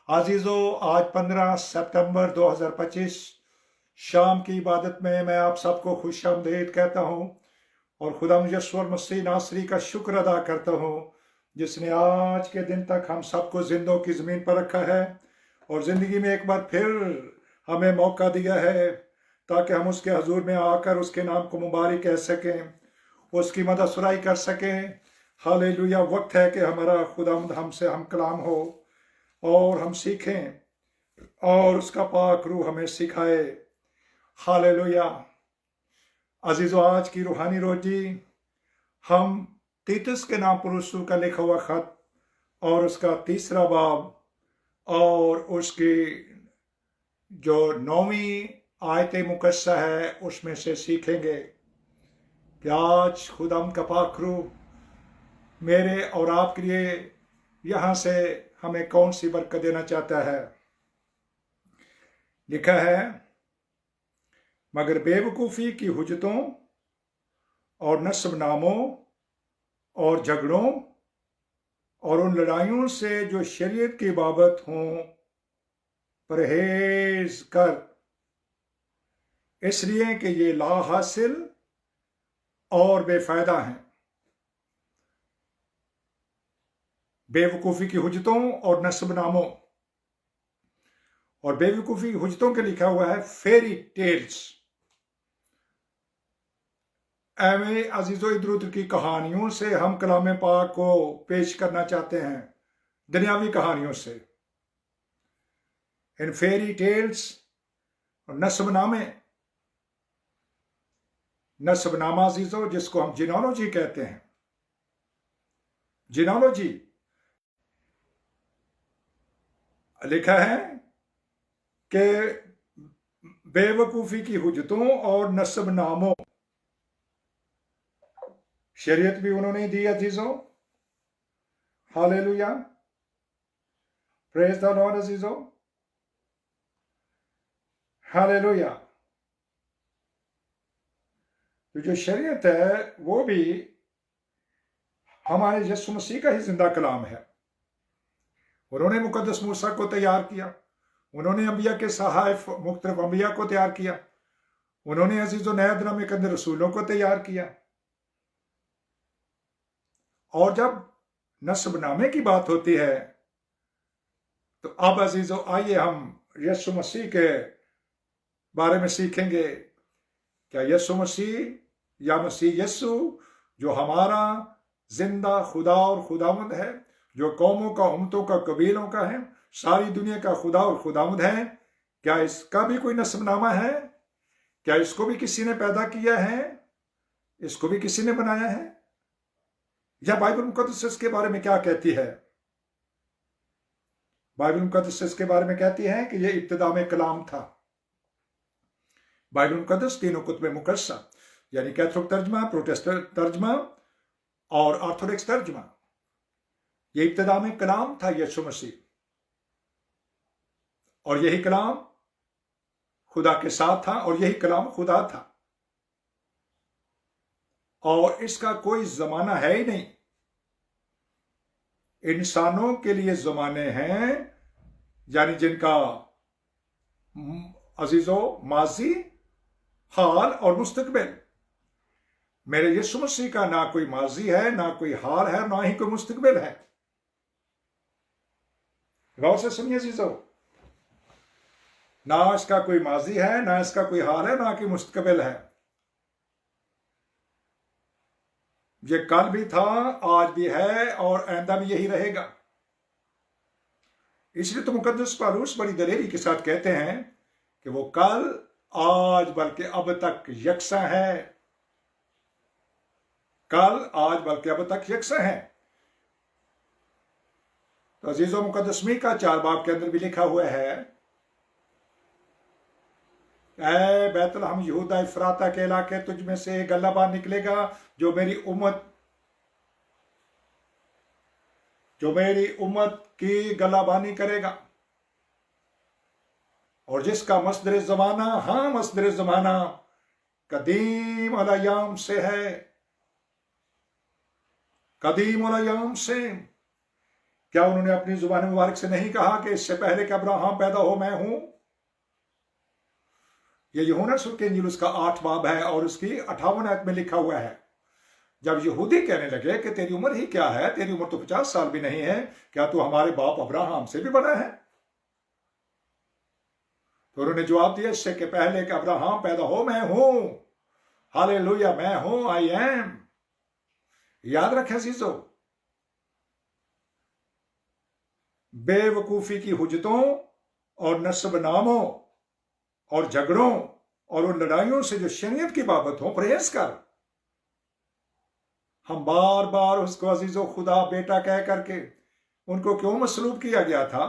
आजीज़ो, आज 15 सितंबर 2025 शाम की इबादत में मैं आप सबको खुशामदीद कहता हूँ और खुदा मुयस्सर मसीह नासरी का शुक्र अदा करता हूँ जिसने आज के दिन तक हम सबको जिंदों की ज़मीन पर रखा है और ज़िंदगी में एक बार फिर हमें मौका दिया है ताकि हम उसके हजूर में आकर उसके नाम को मुबारक कह सकें, उसकी मदद सुराई कर सकें। हालेलुया। वक्त है कि हमारा खुदावंद हमसे हम कलाम हो और हम सीखें और उसका पाक रूह हमें सिखाए। हालेलुया। अजीज़ो, आज की रूहानी रोजी हम तीतुस के नाम पर रसूल का लिखा हुआ खत और उसका 3रा बाब और उसकी जो 9वीं आयत मुकस्सा है उसमें से सीखेंगे कि आज खुदाम का पाक रूह मेरे और आपके लिए यहाँ से हमें कौन सी बरकत देना चाहता है। लिखा है, मगर बेवकूफ़ी की हुज्जतों और नस्ब नामों और झगड़ों और उन लड़ाइयों से जो शरीयत की बाबत हों परहेज कर, इसलिए कि ये ला हासिल और बेफायदा हैं। बेवकूफ़ी की हुज्जतों और नस्ब नामों, और बेवकूफ़ी की हुज्जतों के लिखा हुआ है फेरी टेल्स। एवं अजीज़ो, इधर उधर की कहानियों से हम कलाम पाक को पेश करना चाहते हैं, दुनियावी कहानियों से। इन फेरी टेल्स और नस्बनामा अजीज़ो, जिसको हम जिनोलॉजी कहते हैं। जिनोलॉजी लिखा है कि बेवकूफ़ी की हुज्जतों और नस्ब नामों, शरीयत भी उन्होंने दी अजीज़ों। हालेलुया, प्रेज द लॉर्ड अजीज़ों। हालेलुया। तो जो शरीयत है वो भी हमारे यीशु मसीह का ही जिंदा कलाम है। उन्होंने मुकद्दस मूसा को तैयार किया, उन्होंने अंबिया के सहायफ मुख्तलिफ अंबिया को तैयार किया, उन्होंने अजीज़ो नए के अंदर रसूलों को तैयार किया। और जब नस्बनामे की बात होती है तो अब अजीज़ो आइए हम यीशु मसीह के बारे में सीखेंगे। क्या यीशु मसीह या मसीह यीशु जो हमारा जिंदा खुदा और खुदावंद है, जो कौमों का, उम्मतों का, कबीलों का है, सारी दुनिया का खुदा और खुदावंद है, क्या इसका भी कोई नस्बनामा है? क्या इसको भी किसी ने पैदा किया है? इसको भी किसी ने बनाया है? या बाइबल मुकद्दस इसके बारे में क्या कहती है? बाइबल मुकद्दस इसके बारे में कहती है कि यह इब्तिदा में कलाम था। बाइबल मुकद्दस तीनों कुतुब मुकद्दसा यानी कैथोलिक तर्जमा, प्रोटेस्टेंट तर्जमा और ऑर्थोडॉक्स तर्जमा, ये इब्तिदा में कलाम था यीशु मसीह, और यही कलाम खुदा के साथ था और यही कलाम खुदा था, और इसका कोई जमाना है ही नहीं। इंसानों के लिए जमाने हैं, यानी जिनका अजीजो माजी, हाल और मुस्तकबिल। मेरे यीशु मसीह का ना कोई माजी है, ना कोई हाल है, ना ही कोई मुस्तकबिल है। गौर से सुनिए अजीजो, ना इसका कोई माजी है, ना इसका कोई हाल है, ना कोई मुस्तकबिल है। ये कल भी था, आज भी है और आइंदा भी यही रहेगा। इसलिए तो मुकद्दस पौलुस बड़ी दलेरी के साथ कहते हैं कि वो कल, आज, बल्कि अब तक यकसा है। कल, आज, बल्कि अब तक यकसा है। तो अजीजों, मुकद्दस मीका 4 बाब के अंदर भी लिखा हुआ है, ऐ बैतलहम यहूदा इफ्राता के इलाके, तुझ में से एक गल्लाबान निकलेगा जो मेरी उम्मत की गलाबानी करेगा, और जिसका मसदर जमाना, हाँ मसदर जमाना कदीम अलयाम से है, कदीम अलयाम से। क्या उन्होंने अपनी जुबान मुबारक से नहीं कहा कि इससे पहले कि अब्राहम पैदा हो मैं हूं? ये यूहन्ना सूरह के इंजील उसका 8 बाब है और उसकी 58 आयत में लिखा हुआ है। जब यहूदी कहने लगे कि तेरी उम्र ही क्या है, तेरी उम्र तो 50 साल भी नहीं है, क्या तू हमारे बाप अब्राहम से भी बड़ा है? तो उन्होंने जवाब दिया, इससे के पहले कि अब्राहम पैदा हो मैं हूं। हालेलुया, मैं हूं, आई एम। याद रखें अजीजों, बेवकूफी की हुज्जतों और नस्ब नामों और झगड़ों और उन लड़ाइयों से जो शरीयत की बाबत हो परहेज कर। हम बार बार उसको अजीजों खुदा बेटा कह करके उनको क्यों मसलूब किया गया था?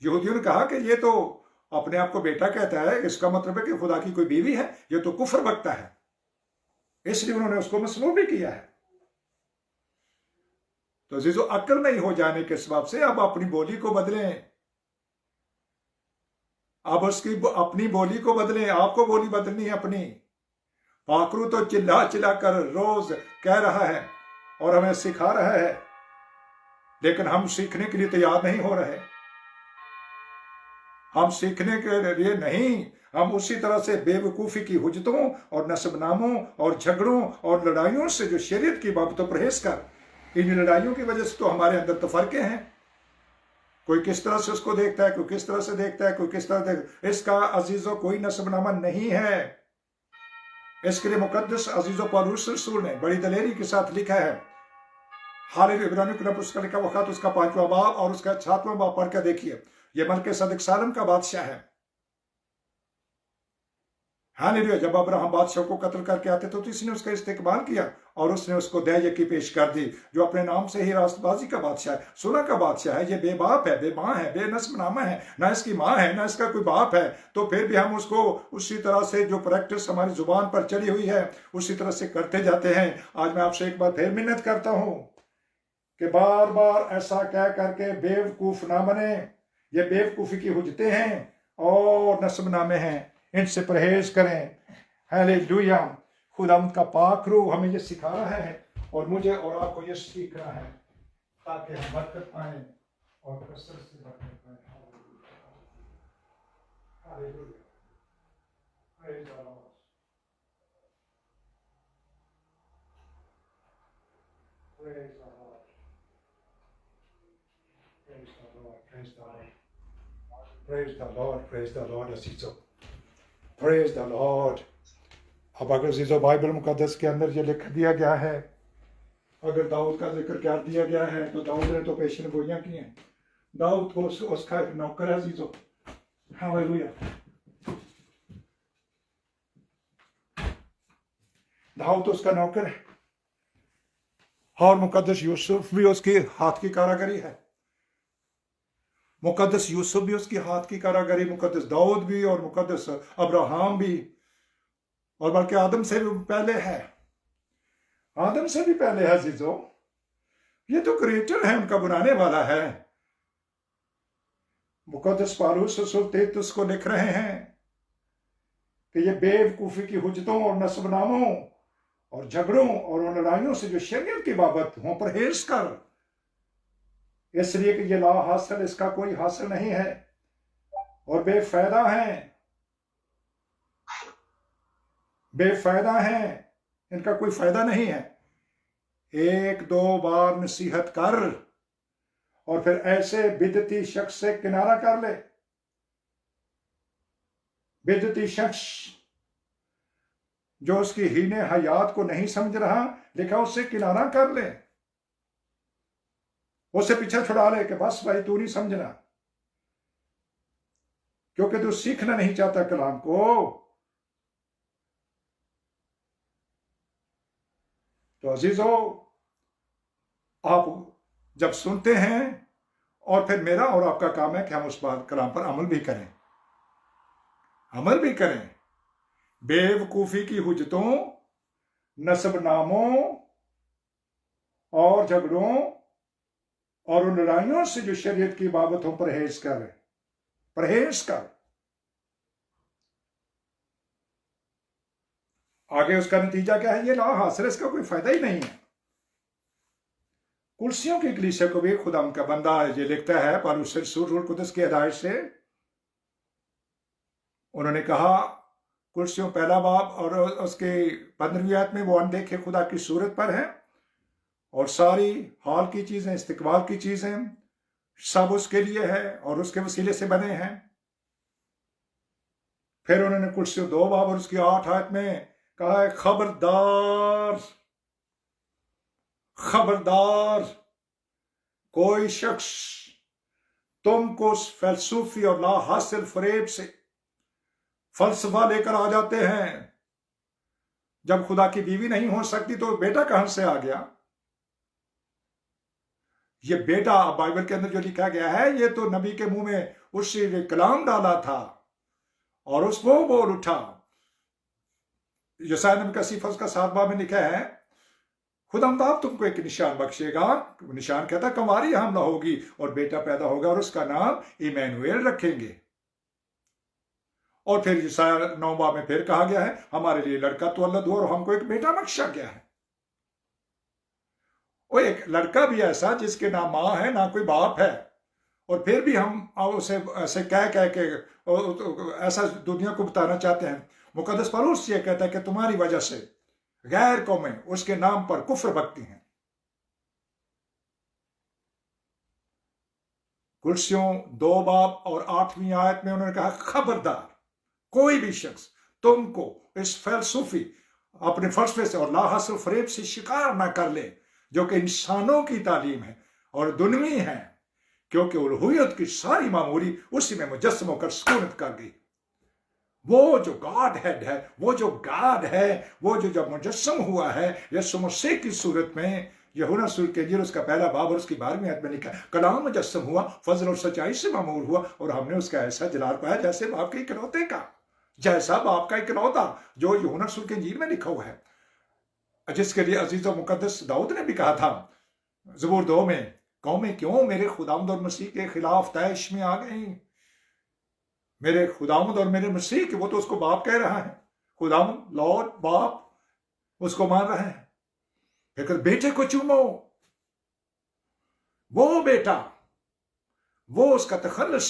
यहूदियों ने कहा कि ये तो अपने आप को बेटा कहता है, इसका मतलब है कि खुदा की कोई बीवी है, ये तो कुफर बकता है, इसलिए उन्होंने उसको मसलूब भी किया है। तो अजीजों, अक्ल नहीं हो जाने के सबब से अब अपनी बोली को बदलें, अब उसकी अपनी बोली को बदलें। आपको बोली बदलनी है अपनी। पाखरू तो चिल्ला चिल्ला कर रोज कह रहा है और हमें सिखा रहा है, लेकिन हम सीखने के लिए तैयार नहीं हो रहे। हम सीखने के लिए नहीं, हम उसी तरह से बेवकूफी की हुज्जतों और नस्बनामों और झगड़ों और लड़ाइयों से जो शरीयत की बाबतों परहेज कर। इन लड़ाइयों की वजह से तो हमारे अंदर तफरके हैं। कोई किस तरह से उसको देखता है, कोई किस तरह से देखता है, कोई किस तरह देखता। इसका अजीजों कोई नस्बनामा नहीं है। इसके लिए मुकद्दस अजीजों पौलुस रसूल ने बड़ी दलेरी के साथ लिखा है। हालेलुया, इब्रानियों का पुस्तक लिखा वक्त उसका 5वां बाब और उसका 7वां बाब पढ़कर देखिए। यह मलके सदक सालम का बादशाह है। हालेलुया, जब अब्राहम बादशाह को कत्ल करके आते तो इसने उसका इस्तेकबाल किया और उसने उसको दया पेश कर दी, जो अपने नाम से ही रास्तबाजी का बादशाह है, सुलह का बादशाह है। ये बेबाप है, बेमां है, बेनस्बनामा है, ना इसकी माँ है ना इसका कोई बाप है। तो फिर भी हम उसको उसी तरह से जो प्रैक्टिस हमारी जुबान पर चढ़ी हुई है उसी तरह से करते जाते हैं। आज मैं आपसे एक बार फिर मिन्नत करता हूं कि बार बार ऐसा कह करके बेवकूफ ना बने। ये बेवकूफी की हुज्जतें हैं और नस्बनामे हैं, इनसे परहेज करें। हालेलुया, खुदा का पाक रूह हमें ये सिखा रहा है और मुझे और आपको ये सीखना है ताकि हम बरकत पाएं और कसरत से बरकत पाएं। Hallelujah, praise the lord, praise the lord, praise the lord, praise the lord, praise the lord, praise the lord अजीजों, प्रेज द लॉर्ड। अब अगर अजीजों बाइबल मुकद्दस के अंदर ये लिख दिया गया है, अगर दाऊद का जिक्र कर दिया गया है, तो दाऊद ने तो पेशन गोइयां की हैं। दाऊद को उसका एक नौकर है अजीजों। हालेलुया, दाऊद तो उसका नौकर है और मुकद्दस यूसुफ भी उसके हाथ की कारागरी है। मुकद्दस यूसुफ भी उसकी हाथ की कारागरी, मुकद्दस दाऊद भी और मुकद्दस अब्राहम भी, और बल्कि आदम से भी पहले है। आदम से भी पहले है अजीजों। ये तो क्रिएटर है, उनका बनाने वाला है। मुकद्दस पौलुस रसूल तीतुस को लिख रहे हैं कि ये बेवकूफी की हुज्जतों और नस्बनामों और झगड़ों और उन लड़ाइयों से जो शरीयत की बाबत हो परहेज कर, इसलिए कि ये ला हासिल इसका कोई हासिल नहीं है और बेफायदा है, बेफायदा है, इनका कोई फायदा नहीं है। एक दो बार नसीहत कर और फिर ऐसे बिदती शख्स से किनारा कर ले। बिदती शख्स जो उसकी हीने हयात को नहीं समझ रहा, लिखा उससे किनारा कर ले, उससे पीछे छुड़ा ले कि बस भाई तू नहीं समझना, क्योंकि तू सीखना नहीं चाहता कलाम को। तो अजीजों, आप जब सुनते हैं और फिर मेरा और आपका काम है कि हम उस बात कलाम पर अमल भी करें, अमल भी करें। बेवकूफी की हुज्जतों, नस्बनामों और झगड़ों और उन लड़ाइयों से जो शरीयत की बाबतों परहेज कर, परहेज कर। आगे उसका नतीजा क्या है? ये ला हासिल, इसका कोई फायदा ही नहीं है। कुर्सियों की कलीसिया को भी खुदा उनका बंदा ये लिखता है पौलुस रसूल रूह कुदस की हिदायत से। उन्होंने कहा कुर्सियों पहला बाब और उसके 15वीं आयत में वो अनदेखे खुदा की सूरत पर है और सारी हाल की चीजें, इस्तिकबाल की चीजें सब उसके लिए है और उसके वसीले से बने हैं। फिर उन्होंने कुर्सियों 2 बाब और उसकी 8 आयत में कहा है खबरदार, खबरदार कोई शख्स तुमको उस फलसूफी और ला हासिल फरेब से फलसफा लेकर आ जाते हैं। जब खुदा की बीवी नहीं हो सकती तो बेटा कहां से आ गया? ये बेटा बाइबल के अंदर जो लिखा गया है ये तो नबी के मुंह में उसी कलाम डाला था और उसको बोल उठा। यशायाह नबी का सीफा का 7 बाब में लिखा है खुदावंद तुमको एक निशान बख्शेगा। निशान कहता कुंवारी हमला होगी और बेटा पैदा होगा और उसका नाम इमैनुएल रखेंगे। और फिर यशायाह 9 बाब में फिर कहा गया है हमारे लिए लड़का तो अल्लाह हुआ और हमको एक बेटा बख्शा गया है। वो एक लड़का भी ऐसा जिसके ना माँ है ना कोई बाप है और फिर भी हम उसे ऐसे कह के ऐसा दुनिया को बताना चाहते हैं। मुकद्दस पौलुस ये कहता है कि तुम्हारी वजह से गैर कौमें उसके नाम पर कुफ्र बकती हैं। कुर्सियों 2 बाब और 8वीं आयत में उन्होंने कहा खबरदार कोई भी शख्स तुमको इस फलसूफी अपने फलसफे से और लाहासिल फरेब से शिकार ना कर ले जो कि इंसानों की तालीम है और दुनिया है, क्योंकि उलूहियत की सारी मामूरी उसी में मुजस्सम होकर सुकूनत कर गई। वो जो गॉड हेड है, वो जो गॉड है, वो जो जब मुजस्सम हुआ है यीशु मसीह की सूरत में, यूहन्ना सूरत के इंजील उसका पहला बाब और उसकी 12वीं आयत में लिखा कलाम मुजस्सम हुआ, फजल और सच्चाई से मामूर हुआ और हमने उसका ऐसा जलाल पाया जैसे बाप के इकलौते का, जैसा बाप का इकलौता, जो यूहन्ना सूरत के इंजील में लिखा हुआ है, जिसके लिए अजीज और मुकद्दस दाऊद ने भी कहा था ज़बूर 2 में कौमें क्यों मेरे खुदावंद और मसीह के खिलाफ तैश में आ गई। मेरे खुदावंद और मेरे मसीह के, वो तो उसको बाप कह रहा है, खुदावंद लॉर्ड बाप उसको मान रहा है। फिर बेटे को चूमो, वो बेटा, वो उसका तखल्लुस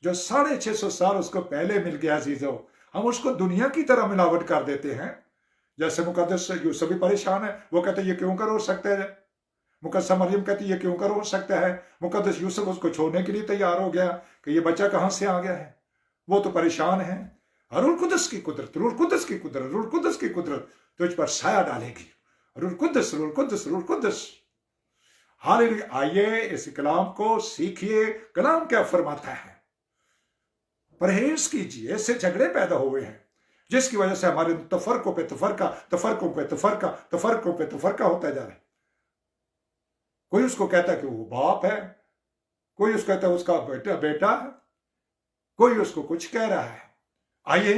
जो 650 साल उसको पहले मिल गया अजीजों, हम उसको दुनिया की तरह मिलावट कर देते हैं। जैसे मुकद्दस यूसुफ भी परेशान है, वो कहते ये क्यों कर हो सकता है। मुकद्दस मरियम कहती ये क्यों कर हो सकता है। मुकद्दस यूसुफ उसको छोड़ने के लिए तैयार हो गया कि ये बच्चा कहां से आ गया है, वो तो परेशान है। रूह कुदस की कुदरत, रूह कुदस की कुदरत, रूह कुदस की कुदरत तुझ पर साया डालेगी। रूह कुदस, रूह कुदस, रूह कुदस। हालेलुया। आइए इस कलाम को सीखिए। कलाम क्या फरमाता है? परहेज कीजिए, इससे झगड़े पैदा हुए हैं जिसकी वजह से हमारे तफरकों पे तफरका, तफरकों पे तफरका, तफरकों पे तफरका होता जा रहा है। कोई उसको कहता है कि वो बाप है, कोई उसको कहता है उसका बेटा बेटा है, कोई उसको कुछ कह रहा है। आइए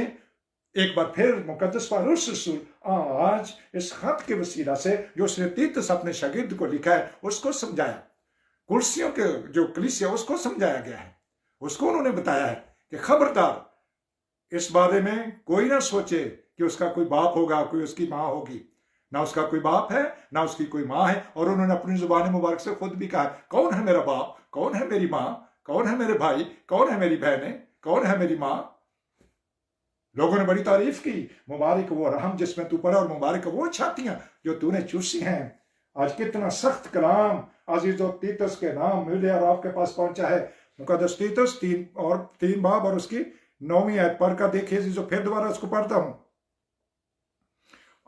एक बार फिर मुकद्दस पौलुस रसूल आज इस खत के वसीला से जो उसने तीतुस अपने शागिर्द को लिखा है उसको समझाया। कुर्सियों के जो कलीसिया उसको समझाया गया है, उसको उन्होंने बताया है कि खबरदार इस बारे में कोई ना सोचे कि उसका कोई बाप होगा, कोई उसकी माँ होगी। ना उसका कोई बाप है ना उसकी कोई माँ है। और उन्होंने अपनी जुबान मुबारक से खुद भी कहा कौन है मेरा बाप, कौन है मेरी माँ, कौन है मेरे भाई, कौन है मेरी बहनें, कौन है मेरी माँ। लोगों ने बड़ी तारीफ की, मुबारक वो रहम जिसमें तू पड़ा और मुबारक वो छातियां जो तूने चूसी हैं। आज कितना सख्त कलाम अजीजों तीतुस के नाम मिले और आपके पास पहुंचा है। मुकद्दस तीतुस 3 बाब और उसकी 9वीं आयत पढ़कर देखिए अजीजों। फिर दोबारा उसको पढ़ता हूं।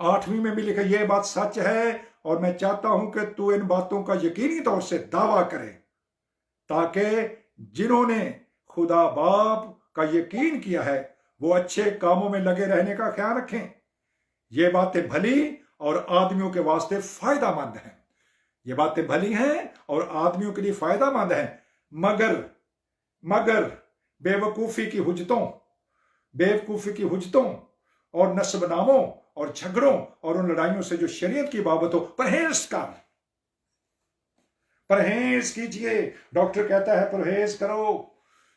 8वीं में भी लिखा यह बात सच है और मैं चाहता हूं कि तू इन बातों का यकीनी तौर से दावा करे ताकि जिन्होंने खुदा बाप का यकीन किया है वो अच्छे कामों में लगे रहने का ख्याल रखें। ये बातें भली और आदमियों के वास्ते फायदामंद हैं। ये बातें भली हैं और आदमियों के लिए फायदामंद हैं, मगर बेवकूफी की हुज्जतों और नस्बनामों और झगड़ों और उन लड़ाइयों से जो शरीयत की बाबत हो परहेज कीजिए। डॉक्टर कहता है परहेज करो,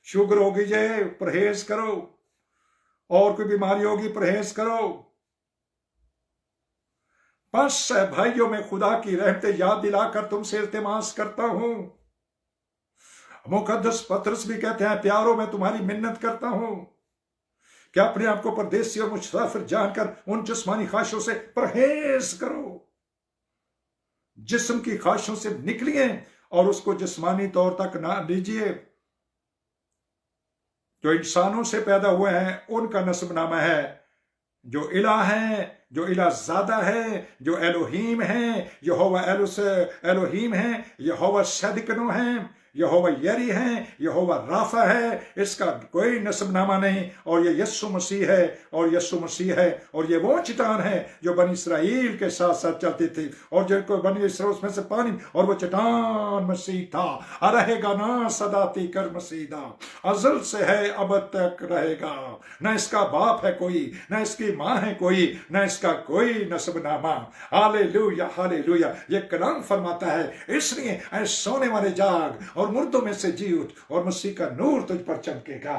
शुगर होगी जे परहेज करो, और कोई बीमारी होगी परहेज करो। बस भाइयों, मैं खुदा की रहमतें याद दिलाकर तुमसे इल्तिमास करता हूं। मुकद्दस पतरस भी कहते हैं, प्यारो मैं तुम्हारी मिन्नत करता हूं कि अपने आप को परदेसी और मुसाफिर जानकर उन जिस्मानी ख्वाहिशों से परहेज करो। जिस्म की ख्वाहिशों से निकलिए और उसको जिस्मानी तौर तक ना लीजिए। जो इंसानों से पैदा हुए हैं उनका नस्बनामा है। जो इला है, जो इला ज़ादा है, जो एलोहीम है, यहोवा एलोहीम है, यहोवा सदकनो है, यहोवा यरी है, यहोवा राफा है, इसका कोई नस्बनामा नहीं। और ये यस्सु मसीह है, और यस्सु मसीह है, और ये वो चट्टान है जो बनी इसराइल के साथ साथ चलती थी, और जिनको बनी इसराइल उसमें से पानी, और वो चट्टान मसीह था। रहेगा ना सदाती कर मसीदा, अजल से है अब तक रहेगा। न इसका बाप है कोई, न इसकी माँ है कोई, न इसका कोई नस्बनामा। Hallelujah hallelujah. ये कलाम फरमाता है, इसलिए ऐ सोने वाले जाग और मुर्दों में से जी उठ, और मसीह का नूर तुझ पर चमकेगा।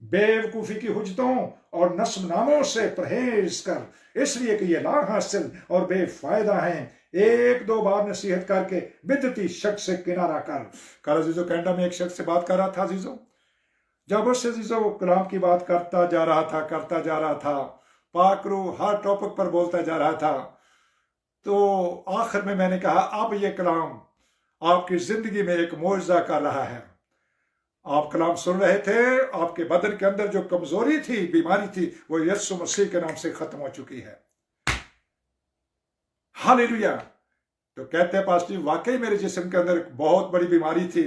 बेवकूफी की हुज्जतों और नस्बनामों से परहेज कर, इसलिए कि ये ला हासिल और बेफायदा हैं। एक दो बार नसीहत करके बिदती शख्स से किनारा कर। कल अजीजों कनाडा में एक शख्स से बात कर रहा था अजीजों, जब उससे अजीजों वो कलाम की बात करता जा रहा था, पाकरू हर टॉपिक पर बोलता जा रहा था, तो आखिर में मैंने कहा, अब ये कलाम आपकी जिंदगी में एक मौजज़ा कर रहा है। आप कलाम सुन रहे थे, आपके बदन के अंदर जो कमजोरी थी, बीमारी थी, वो यीशु मसीह के नाम से खत्म हो चुकी है। हालेलुया। तो कहते हैं पास्टर जी, वाकई मेरे जिस्म के अंदर एक बहुत बड़ी बीमारी थी।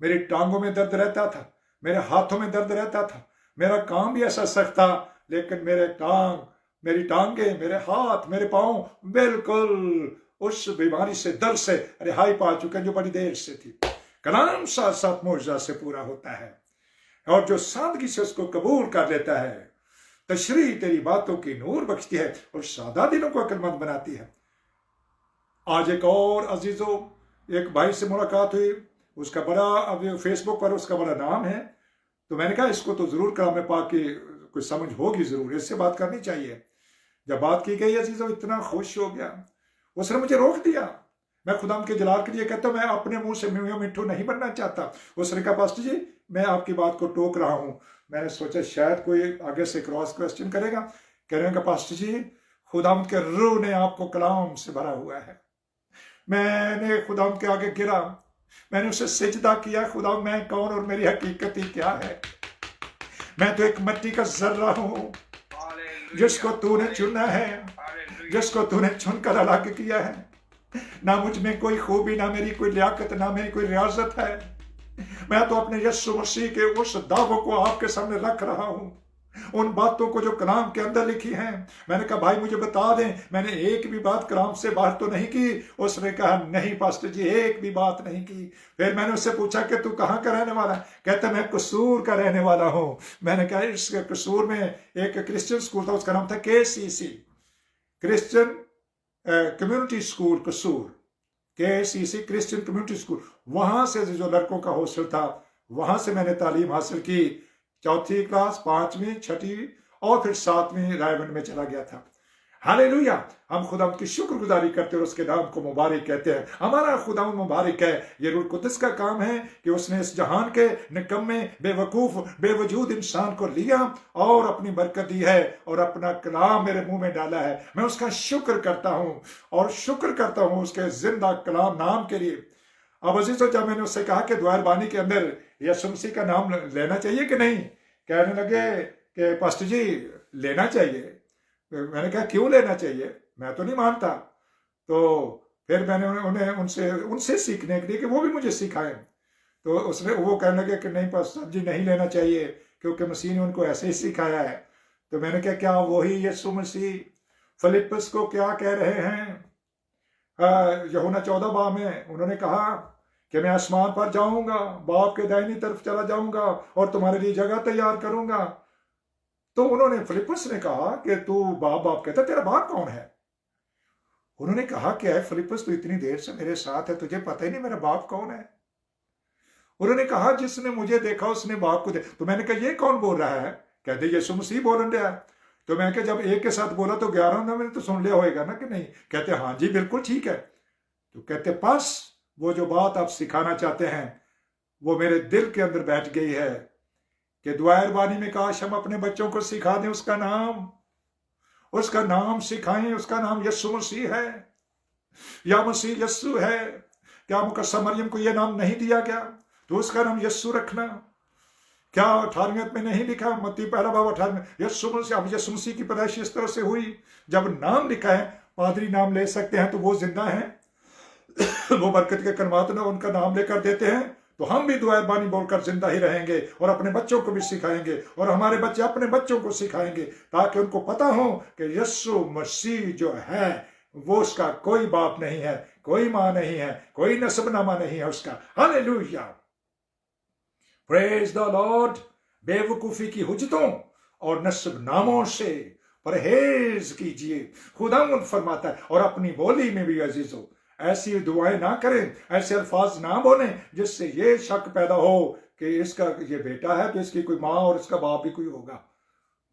मेरी टांगों में दर्द रहता था, मेरे हाथों में दर्द रहता था, मेरा काम भी ऐसा सख्त था, लेकिन मेरी टांगे, मेरे हाथ, मेरे पांव बिल्कुल उस बीमारी से, दर्द से रिहाई पा चुके हैं जो बड़ी देर से थी। कलाम साथ साथ मौजज़ा से पूरा होता है, और जो सादगी से उसको कबूल कर लेता है, तशरीह तेरी बातों की नूर बख्शती है और सादा दिलों को अक्लमंद बनाती है। आज एक और अजीजों, एक भाई से मुलाकात हुई, उसका बड़ा, अब फेसबुक पर उसका बड़ा नाम है, तो मैंने कहा इसको तो जरूर कलाम में पा के कुछ समझ होगी, जरूर इससे बात करनी चाहिए। जब बात की गई अजीजों, इतना खुश हो गया, उसने मुझे रोक दिया। मैं खुदाम के जलाल के लिए कहता हूं, मैं अपने मुंह से मिट्ठू नहीं बनना चाहता। उसने कहा, पास्टर जी मैं आपकी बात को टोक रहा हूं। मैंने सोचा शायद कोई आगे से क्रॉस क्वेश्चन करेगा। कहने का, पास्टर जी खुदाम के रूह ने आपको कलाम से भरा हुआ है। मैंने खुदाम के आगे गिरा, मैंने उसे सिजदा किया, खुदाम मैं कौन और मेरी हकीकत ही क्या है। मैं तो एक मिट्टी का जर्रा हूं जिसको तूने चुना है, जिसको तूने चुनकर अलग किया है। ना मुझ में कोई खूबी, ना मेरी कोई लियाकत, ना मेरी कोई रियाजत है। मैं तो अपने यीशु मसीह के उस दावों को आपके सामने रख रहा हूं, उन बातों को जो कलाम के अंदर लिखी हैं। मैंने कहा, भाई मुझे बता दें, मैंने एक भी बात कलाम से बाहर तो नहीं की। उसने कहा, नहीं पास्टर जी, एक भी बात नहीं की। फिर मैंने उससे पूछा कि तू कहाँ का रहने वाला है? कहता, मैं कसूर का रहने वाला हूं। मैंने कहा, इस कसूर में एक क्रिश्चियन स्कूल था, उसका नाम था KCC, क्रिश्चियन कम्युनिटी स्कूल कसूर, KCC क्रिश्चियन कम्युनिटी स्कूल। वहां से जो लड़कों का हॉस्टल था, वहां से मैंने तालीम हासिल की। चौथी क्लास, 5वीं, 6वीं और फिर 7वीं रायबंद में चला गया था। हालेलुया। हम खुदा की शुक्रगुजारी करते हैं और उसके नाम को मुबारक कहते हैं। हमारा खुदा मुबारक है। ये रूह कुद्दस का काम है कि उसने इस जहान के निकम्मे, बेवकूफ, बेवजूद इंसान को लिया और अपनी बरकत दी है और अपना कलाम मेरे मुंह में डाला है। मैं उसका शुक्र करता हूं और शुक्र करता हूं उसके जिंदा कलाम नाम के लिए। अब अजीजों, जब मैंने उससे कहा कि दुआर बानी के अंदर यीशु मसीह का नाम लेना चाहिए कि नहीं, कहने लगे कि पास्टर जी लेना चाहिए। मैंने कहा, क्यों लेना चाहिए? मैं तो नहीं मानता। तो फिर मैंने उन्हें उनसे सीखने के लिए कि वो भी मुझे सिखाएं, तो वो कहने लगे कि नहीं पास्टर जी नहीं लेना चाहिए, क्योंकि मसीह ने उनको ऐसे ही सिखाया है। तो मैंने कहा, क्या वही यीशु मसीह फिलिप्पस को क्या कह रहे हैं? यूहन्ना 14 में उन्होंने कहा कि मैं आसमान पर जाऊंगा, बाप के दाहिनी तरफ चला जाऊंगा और तुम्हारे लिए जगह तैयार करूंगा। तो उन्होंने, फिलिप्पस ने कहा कि तू बाप बाप कहता, तेरा बाप कौन है? उन्होंने कहा कि है फिलिप्पस, तू इतनी देर से मेरे साथ है, तुझे पता ही नहीं मेरा बाप कौन है? उन्होंने कहा, जिसने मुझे देखा उसने बाप को देखा। तो मैंने कहा, ये कौन बोल रहा है? कहते, यीशु मसीह बोल रहा है। तो मैं क्या, जब एक के साथ बोला तो 11 ने मैंने तो सुन लिया होएगा ना कि नहीं? कहते हाँ जी बिल्कुल ठीक है। तो कहते बस वो जो बात आप सिखाना चाहते हैं वो मेरे दिल के अंदर बैठ गई है कि दुआर बानी में काश हम अपने बच्चों को सिखा दें उसका नाम सिखाएं। उसका नाम यस्सु मसीह है या मसीह यस्सु है। क्या मुकद्दस मरियम को यह नाम नहीं दिया गया? तो उसका नाम यस्सु रखना। क्या 18वें में नहीं लिखा? मत्ती 1 18 में यस्सु मसीह। अब यस्सु मसीह की पैदाइश इस तरह से हुई, जब नाम लिखा है, पादरी नाम ले सकते हैं तो वो जिंदा है, वो बरकत के कलमात ना उनका नाम लेकर देते हैं, तो हम भी दुआ बानी बोलकर जिंदा ही रहेंगे और अपने बच्चों को भी सिखाएंगे और हमारे बच्चे अपने बच्चों को सिखाएंगे, ताकि उनको पता हो कि यस्सु मसीह जो है वो उसका कोई बाप नहीं है, कोई मां नहीं है, कोई नसबनामा नहीं है उसका। Hallelujah, praise the Lord. बेवकूफी की हुज्जतों और नसबनामों से परहेज कीजिए, खुदावंद फरमाता है। और अपनी बोली में भी अजीजों ऐसी दुआएं ना करें, ऐसे अल्फाज ना बोले जिससे ये शक पैदा हो कि इसका ये बेटा है तो इसकी कोई माँ और इसका बाप भी कोई होगा।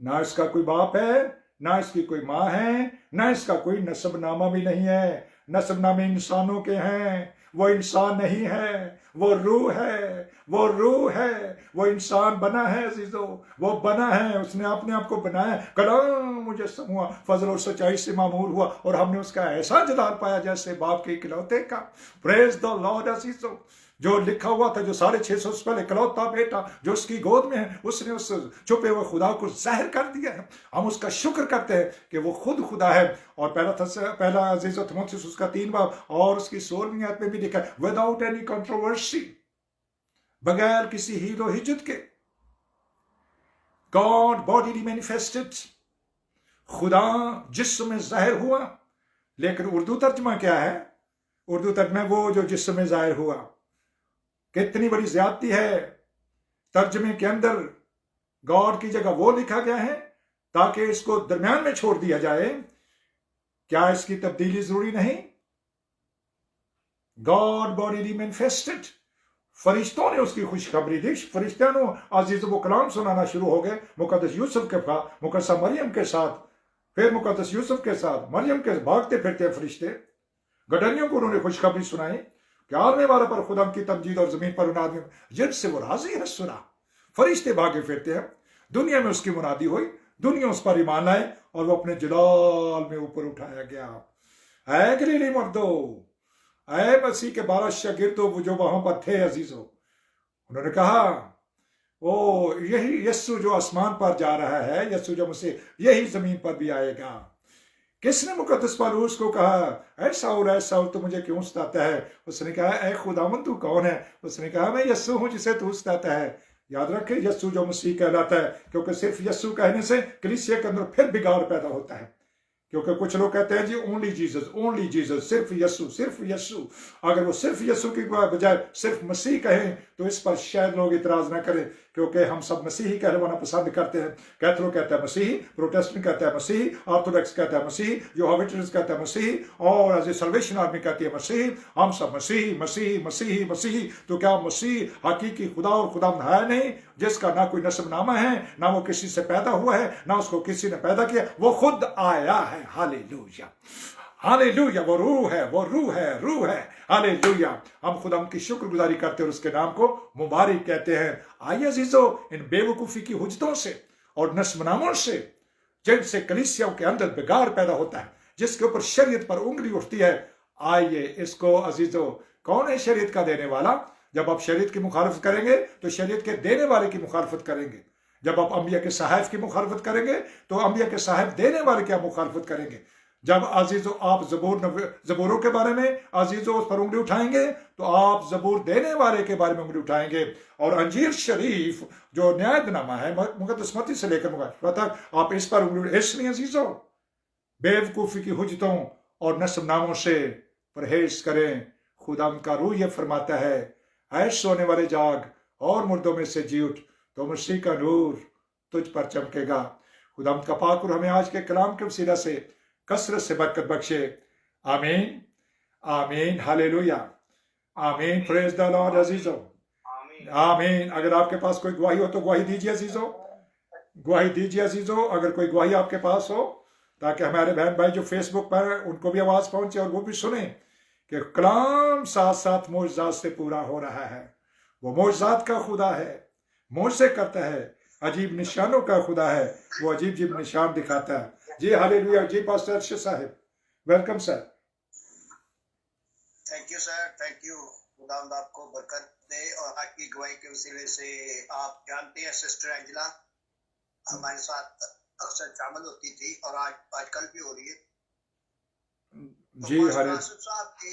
ना इसका कोई बाप है, ना इसकी कोई माँ है, ना इसका कोई नसबनामा भी नहीं है। नसबनामे इंसानों के हैं, वो इंसान नहीं है, वो रूह है, वो रूह है, वो इंसान बना है अजीजों, वो बना है, उसने अपने आप को बनाया। कलाम मुजस्सम हुआ, फजल और सच्चाई से मामूर हुआ और हमने उसका ऐसा जलाल पाया जैसे बाप के इकलौते का। प्रेज द लॉर्ड अजीजों। जो लिखा हुआ था, जो 650 से पहले इकलौता बेटा जो उसकी गोद में है, उसने उस छुपे हुए खुदा को जाहिर कर दिया है। हम उसका शुक्र करते हैं कि वो खुद खुदा है। और पहला अजीज थिमोथेयुस उसका 3 बाब और उसकी 16वीं आयत में भी लिखा है, विदाउट एनी कंट्रोवर्सी, बगैर किसी हीरो हिज्जत के, गॉड बॉडीली मैनिफेस्टेड, खुदा जिस्म में जाहिर हुआ। लेकिन उर्दू तर्जमा क्या है? उर्दू तर्जमा वो जो जिस्म में जाहिर हुआ। कितनी बड़ी ज्यादती है, तर्जमे के अंदर गॉड की जगह वो लिखा गया है ताकि इसको दरमियान में छोड़ दिया जाए। क्या इसकी तब्दीली जरूरी नहीं? गॉड बॉडी मैनिफेस्टेड, फरिश्तों ने उसकी खुशखबरी दी। फरिश्तों ने अजीज वो कलाम सुनाना शुरू हो गए मुकद्दस यूसुफ के साथ, मुकद्दस मरियम के साथ, फिर मुकद्दस यूसुफ के साथ मरियम के भागते फिरते फरिश्ते गडरियों को उन्होंने खुशखबरी सुनाई कि आने वाला पर खुदा की तमजीद और जमीन पर उन आदमी जिनसे वो राजी है सुना। फरिश्ते भागे फिरते हैं, दुनिया में उसकी मुनादी हुई, दुनिया उस पर ईमान लाए और वो अपने जलाल में ऊपर उठाया गया। ऐ गलीली मर्दो, ऐ मसीह के 12 शागिर्दों जो वहां पर थे अजीजों, उन्होंने कहा ओ यही यस्सु जो आसमान पर जा रहा है, यस्सु जो मसीह यही जमीन पर भी आएगा। किसने मुकद्दस पौलुस को कहा, ऐ साउल तो मुझे क्यों सताता है? उसने कहा, ऐ खुदावंद तू कौन है? उसने कहा, मैं यस्सु हूं जिसे तू सताता है। याद रखे, यस्सु जो मसीह कहलाता है, क्योंकि सिर्फ यस्सु कहने से कलीसिया के अंदर फिर बिगाड़ पैदा होता है। क्योंकि कुछ लोग कहते हैं जी ओनली जीसस, सिर्फ यस्सु। अगर वो सिर्फ यस्सु की बजाय सिर्फ मसीह कहें तो इस पर शायद लोग इतराज ना करें, क्योंकि हम सब मसीह ही कहलवाना पसंद करते हैं। कैथोलिक कहता है मसीह, प्रोटेस्टेंट कहता है मसीह, ऑर्थोडॉक्स कहता है मसीह, यहोवा विटनेस कहता है मसीह, और एज ए सल्वेशन आर्मी कहती है मसीह। हम सब मसीह मसीह मसीह मसीह। तो क्या मसीह हकीकी खुदा और खुदा है नहीं, जिसका ना कोई नस्बनामा है, ना वो किसी से पैदा हुआ है, ना उसको किसी ने पैदा किया, वो खुद आया है। Hallelujah, hallelujah. वो रूह है। हालेलुया। हम खुदा की शुक्रगुजारी करते हैं और उसके नाम को मुबारक कहते हैं। आइए अजीजों, इन बेवकूफी की हुज्जतों से और नस्बनामों से जिनसे कलीसियाओं के अंदर बिगाड़ पैदा होता है, जिसके ऊपर शरीयत पर उंगली उठती है, आइए इसको अजीजों, कौन है शरीयत का देने वाला? जब आप शरीयत की मुखालफत करेंगे तो शरीयत के देने वाले की मुखालफत करेंगे। जब आप अंबिया के सहायफ की मुखालफत करेंगे तो अंबिया के सहायफ देने वाले की आप मुखालफत करेंगे। जब अजीजों आप जबूरों के बारे में अजीजों उस पर उंगली उठाएंगे तो आप जबूर देने वाले के बारे में उंगली उठाएंगे। और अंजीर शरीफ जो न्यायनामा है मुकद्दस मत्ती से लेकर मुकद्दस तक, आप इस पर उंगली। इसलिए अजीजों, बेवकूफी की हुज्जतों और नस्बनामों से परहेज करें। खुदा का रूह यह फरमाता है, ऐ सोने वाले जाग और मुर्दों में से जी उठ, तो मसीह का नूर तुझ पर चमकेगा। खुदा का पाक हमें आज के कलाम के वसीला से कसरत से बरकत बख्शे। आमीन, आमीन, हालेलुया, आमीन। प्रेज द लॉर्ड अजीजों, आमीन। अगर आपके पास कोई गवाही हो तो गवाही दीजिए अजीजों। गवाही दीजिए अजीजों, अगर कोई गवाही आपके पास हो, ताकि हमारे बहन भाई जो फेसबुक पर हैं उनको भी आवाज पहुंचे और वो भी सुने कि कलाम साथ साथ मोजजात से पूरा हो रहा है। वो मोजजात का खुदा है, मोजे करता है, अजीब निशानों का खुदा है, वो अजीब अजीब निशान दिखाता है। जी हालेलुया। जी पास्टर अर्शद साहब, welcome sir. Thank you sir, thank you. खुदावंद आपको बरकत दे। और आज की गवाही के वसीले से आप जानते हैं सिस्टर एंजेला हमारे साथ अक्सर शामिल होती थी और आजकल भी हो रही है। तो जी हरे आसिफ साहब के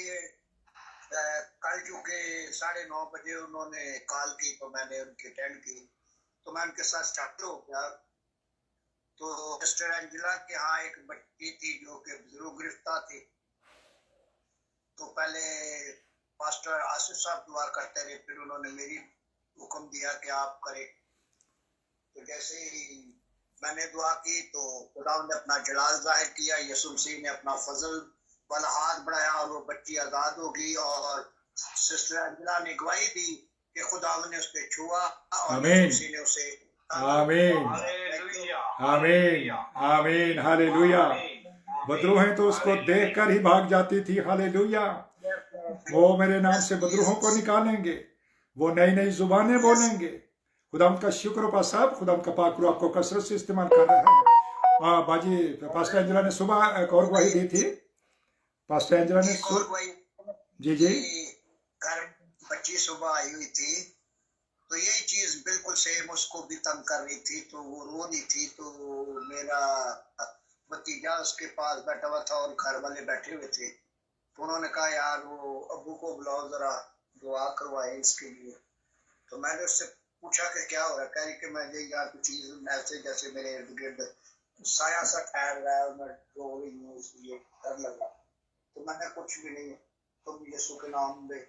कल चुके 9:30 बजे उन्होंने कॉल की तो मैंने उनकी अटेंड की, तो मैं उनके साथ शामिल हो गया। तो सिस्टर एंजेला के यहाँ एक बच्ची थी जो कि बुजुर्ग गिरफ्तार थी। तो पहले पास्टर आसिफ साहब दुआ करते रहे, फिर उन्होंने मेरी हुक्म दिया कि आप करें। तो जैसे ही मैंने दुआ की तो खुदा ने अपना जलाल जाहिर किया, यीशु मसीह ने अपना फजल वाला हाथ बढ़ाया और वो बच्ची आजाद हो गई। और सिस्टर एंजेला ने गवाही दी कि खुदा ने उसे छुआ और यीशु ने उसे आमीन आमीन आमीन हालेलुया। बदरू हैं तो उसको देखकर ही भाग जाती थी। हालेलुया। वो मेरे नाम से बदरूहों को निकालेंगे, वो नई नई जुबानें बोलेंगे। खुदा का शुक्र पा साहब, खुदा का पाकरू आपको कसरत से इस्तेमाल कर रहा है। बाजी पास्टर एंजेला ने सुबह एक और गवाही दी थी। पास्टर एंजेला ने जी जी घर बच्ची सुबह आई हुई थी, तो यही चीज बिल्कुल सेम उसको भी तंग कर रही थी, तो वो रो रही थी। तो मेरा भतीजा उसके पास बैठा हुआ था और घर वाले बैठे हुए थे। तो उन्होंने कहा यार वो अबू को बुलाओ, जरा दुआ करवाए इसके लिए। तो मैंने उससे पूछा कि क्या हो रहा है। कह रही कि मैं यार कुछ चीज ऐसे जैसे मेरे इर्द गिर्द साया सा ठहर रहा है और मैं रो रही हूँ, इसलिए डर लगा। तो मैंने कुछ भी नहीं, तुम यीशु के नाम में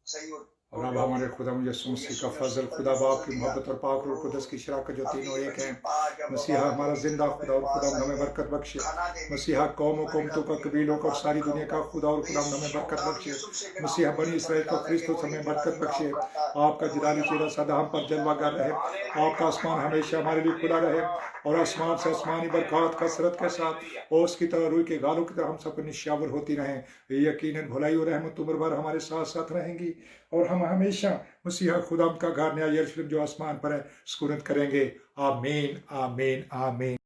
सही हो। और अब हमारे खुदा यीशु मसीह का फजल, खुदा बाप की मोहब्बत और पाक रूह कुदस की शराकत जो तीनों एक हैं। मसीहा हमारा जिंदा खुदा और खुदा हमें बरकत बख्शे। मसीहा कौमों कौमतों का, कबीलों का और सारी दुनिया का खुदा और खुदा हमें बरकत बख्शे। मसीहा बनी इसराइल का क्रिस्तुस हमें बरकत बख्शे। आपका जलाली चेहरा सदा हम पर जलवागर रहे। आपका आसमान हमेशा हमारे लिए खुला रहे और आसमान से आसमानी बरकत कसरत के साथ ओस की तरह, रूई के गालों की तरह हम सबको निशावर होती रहें। यकीनन भलाई और रहमत उम्र भर हमारे साथ साथ रहेंगी और हम हमेशा मसीहा खुदा का घर नया यरूशलेम जो आसमान पर है सुकुनत करेंगे। आमीन आमीन आमीन।